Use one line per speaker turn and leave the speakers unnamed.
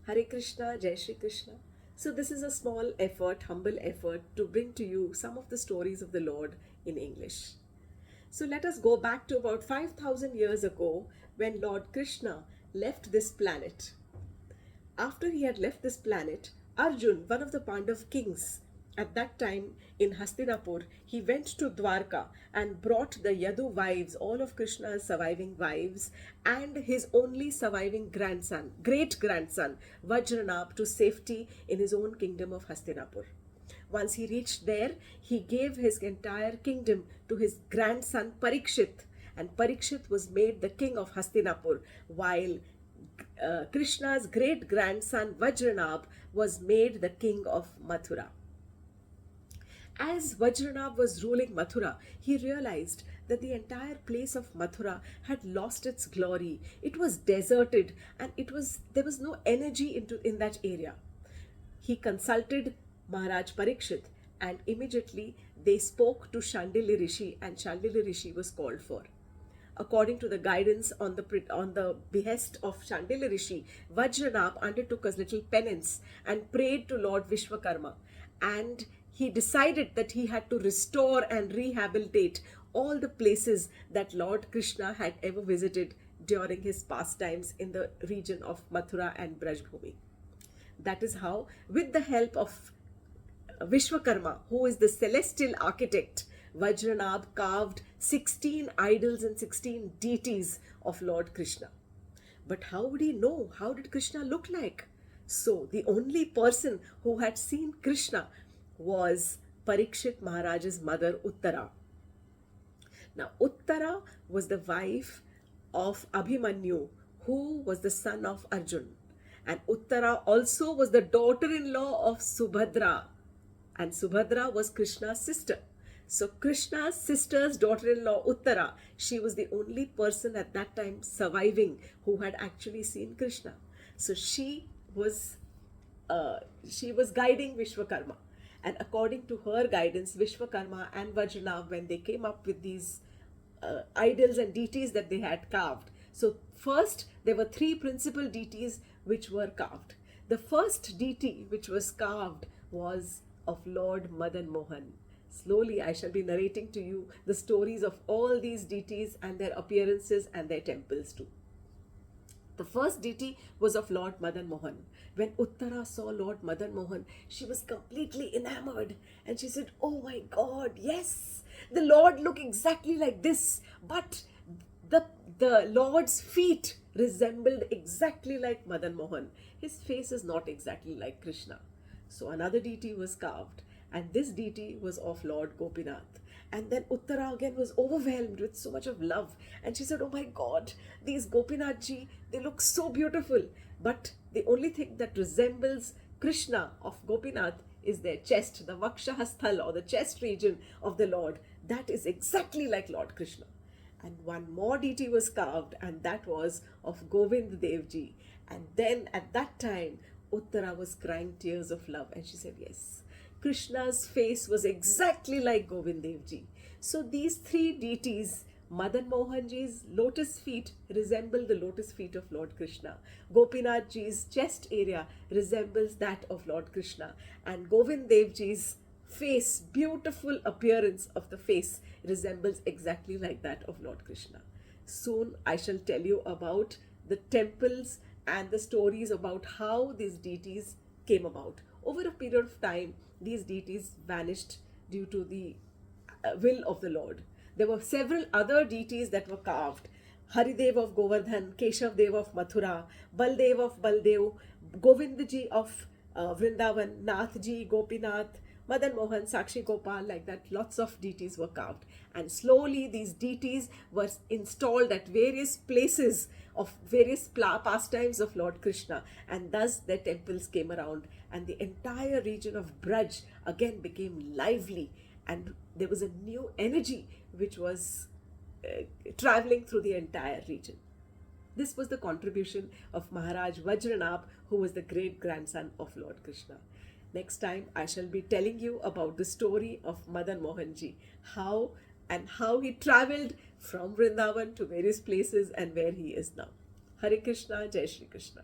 Hare Krishna, Jai Shri Krishna. So, this is a small effort, humble effort to bring to you some of the stories of the Lord in English. So, let us go back to about 5,000 years ago when Lord Krishna left this planet. After he had left this planet, Arjun, one of the Pandav kings, at that time in Hastinapur, he went to Dwarka and brought the Yadu wives, all of Krishna's surviving wives, and his only surviving grandson, great grandson, Vajranab, to safety in his own kingdom of Hastinapur. Once he reached there, he gave his entire kingdom to his grandson Parikshit, and Parikshit was made the king of Hastinapur, while Krishna's great grandson Vajranab was made the king of Mathura. As Vajranab was ruling Mathura, he realized that the entire place of Mathura had lost its glory. It was deserted, and there was no energy in that area. He consulted Maharaj Parikshit, and immediately they spoke to Shandili Rishi, and Shandili Rishi was called for. According to the guidance on the behest of Shandili Rishi, Vajranab undertook a little penance and prayed to Lord Vishwakarma, and he decided that he had to restore and rehabilitate all the places that Lord Krishna had ever visited during his pastimes in the region of Mathura and Brajbhumi. That is how, with the help of Vishwakarma, who is the celestial architect, Vajranab carved 16 idols and 16 deities of Lord Krishna. But how would he know? How did Krishna look like? So, the only person who had seen Krishna was Parikshit Maharaj's mother, Uttara. Now, Uttara was the wife of Abhimanyu, who was the son of Arjun. And Uttara also was the daughter-in-law of Subhadra. And Subhadra was Krishna's sister. So Krishna's sister's daughter-in-law, Uttara, she was the only person at that time surviving who had actually seen Krishna. So she was guiding Vishwakarma. And according to her guidance, Vishwakarma and Vajranab, when they came up with these idols and deities that they had carved. So first, there were three principal deities which were carved. The first deity which was carved was of Lord Madan Mohan. Slowly, I shall be narrating to you the stories of all these deities and their appearances and their temples too. The first deity was of Lord Madan Mohan. When Uttara saw Lord Madan Mohan, she was completely enamored, and she said, "Oh my God, yes, the Lord looked exactly like this, but the Lord's feet resembled exactly like Madan Mohan. His face is not exactly like Krishna." So another deity was carved, and this deity was of Lord Gopinath. And then Uttara again was overwhelmed with so much of love, and she said, "Oh my God, these Gopinathji, they look so beautiful. But the only thing that resembles Krishna of Gopinath is their chest, the Vakshahasthal, or the chest region of the Lord. That is exactly like Lord Krishna." And one more deity was carved, and that was of Govind Devji. And then at that time, Uttara was crying tears of love, and she said, "Yes, Krishna's face was exactly like Govind Devji." So these three deities, Madan Mohanji's lotus feet resemble the lotus feet of Lord Krishna. Gopinathji's chest area resembles that of Lord Krishna. And Govind Devji's face, beautiful appearance of the face, resembles exactly like that of Lord Krishna. Soon I shall tell you about the temples and the stories about how these deities came about. Over a period of time, these deities vanished due to the will of the Lord. There were several other deities that were carved. Haridev of Govardhan, Keshavdev of Mathura, Baldev of Baldev, Govindji of Vrindavan, Nathji, Gopinath, Madan Mohan, Sakshi Gopal, like that, lots of deities were carved. And slowly these deities were installed at various places of various pastimes of Lord Krishna, and thus their temples came around, and the entire region of Braj again became lively, and there was a new energy which was traveling through the entire region. This was the contribution of Maharaj Vajranab, who was the great grandson of Lord Krishna. Next time, I shall be telling you about the story of Madan Mohanji, how he traveled from Vrindavan to various places and where he is now. Hare Krishna, Jai Shri Krishna.